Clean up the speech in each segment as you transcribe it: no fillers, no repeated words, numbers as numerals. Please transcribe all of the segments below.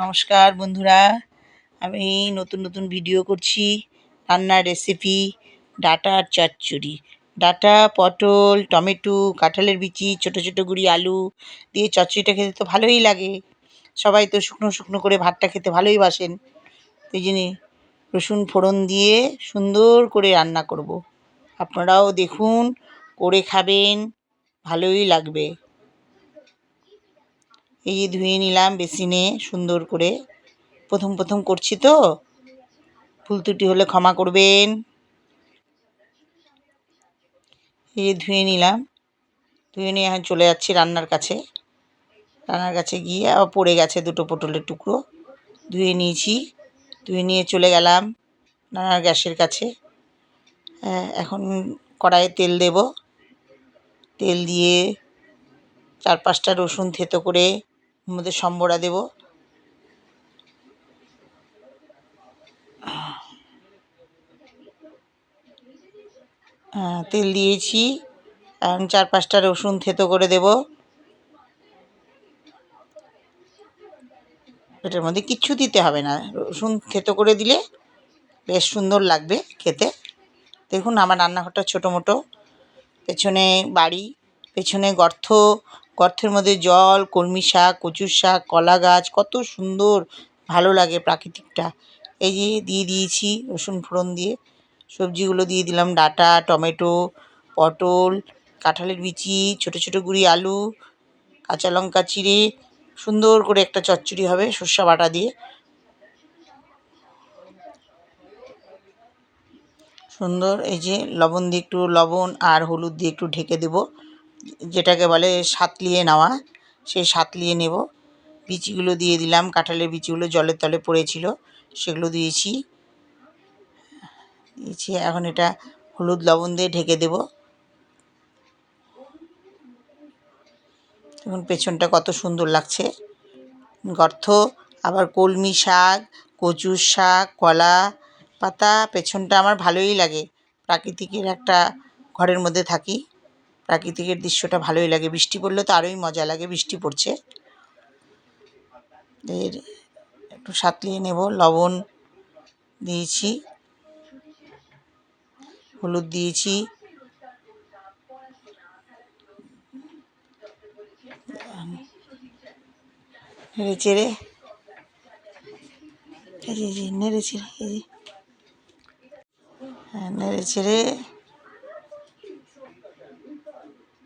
নমস্কার বন্ধুরা, আমি নতুন নতুন ভিডিও করছি। রান্নার রেসিপি ডাঁটার চচ্চড়ি। ডাঁটা, পটল, টমেটো, কাঁঠালের বিচি, ছোটো ছোটো গুঁড়ি আলু দিয়ে চচ্চড়িটা খেতে তো ভালোই লাগে। সবাই তো শুকনো শুকনো করে ভাতটা খেতে ভালোই বাসেন। এই জন্য রসুন ফোড়ন দিয়ে সুন্দর করে রান্না করব। আপনারাও দেখুন, করে খাবেন, ভালোই লাগবে। এই যে ধুয়ে নিলাম বেসিনে সুন্দর করে। প্রথম প্রথম করছি তো, ভুল ত্রুটি হলে ক্ষমা করবেন। এই যে ধুয়ে নিলাম, ধুয়ে নিয়ে এখন চলে যাচ্ছি রান্নার কাছে। রান্নার কাছে গিয়ে আবার পড়ে গেছে দুটো পটলের টুকরো, ধুয়ে নিয়েছি। ধুয়ে নিয়ে চলে গেলাম রান্নার গ্যাসের কাছে। এখন কড়াইয়ে তেল দেব। তেল দিয়ে 4-5টা রসুন থেতো করে ওর মধ্যে সম্বরা দেব। তেল দিয়েছি, এখন 4-5টা রসুন থেতো করে দেব। এটার মধ্যে কিচ্ছু দিতে হবে না, রসুন থেতো করে দিলে বেশ সুন্দর লাগবে খেতে। দেখুন আমার রান্নাঘরটা ছোটো মোটো, পেছনে বাড়ি, পেছনে গর্ত, গর্তের মধ্যে জল, কলমি শাক, কচুর শাক, কলা গাছ, কত সুন্দর ভালো লাগে প্রাকৃতিকটা। এই যে দিয়ে দিয়েছি রসুন ফোড়ন দিয়ে, সবজিগুলো দিয়ে দিলাম ডাঁটা, টমেটো, পটল, কাঁঠালের বিচি, ছোটো ছোটো গুঁড়ি আলু, কাঁচা লঙ্কা চিড়ে সুন্দর করে একটা চচ্চড়ি হবে সর্ষে বাটা দিয়ে। সুন্দর এই যে লবণ দিয়ে একটু, লবণ আর হলুদ দিয়ে একটু ঢেকে দেব, যেটাকে বলে সাতলিয়ে নেওয়া, সেই সাতলিয়ে নেব। বিচিগুলো দিয়ে দিলাম, কাঁঠালের বিচিগুলো জলের তলে পড়েছিল সেগুলো দিয়েছি। এখন এটা হলুদ লবণ দিয়ে ঢেকে দেব। দেখুন পেছনটা কত সুন্দর লাগছে, গর্ত, আবার কলমি শাক, কচুর শাক, কলা পাতা, পেছনটা আমার ভালোই লাগে। প্রাকৃতিকের একটা ঘরের মধ্যে থাকি, প্রাকৃতিকের দৃশ্যটা ভালোই লাগে। বৃষ্টি পড়লে তো আরোই মজা লাগে, বৃষ্টি পড়ছে। এর একটু সাতলিয়ে নেব, লবণ দিয়েছি, হলুদ দিয়েছি, নেড়ে চেড়ে নেড়ে চেড়ে নেড়ে চেড়ে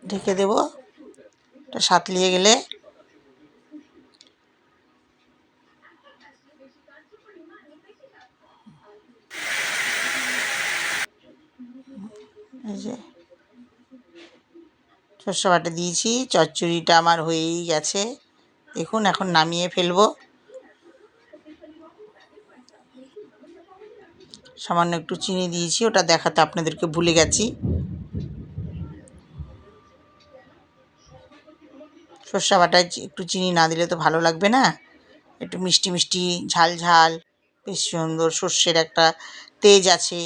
ঢেকে দেব। এটা সাতলিয়ে গেলে এই যে সর্ষে বাটা দিয়েছি, চচ্চড়িটা আমার হয়েই গেছে। দেখুন এখন নামিয়ে ফেলবো। সামান্য একটু চিনি দিয়েছি, ওটা দেখাতে আপনাদেরকে ভুলে গেছি। সর্ষে বাটায় একটু চিনি না দিলে তো ভালো লাগবে না, একটু মিষ্টি মিষ্টি ঝাল ঝাল বেশ সুন্দর, সর্ষের একটা তেজ আছে।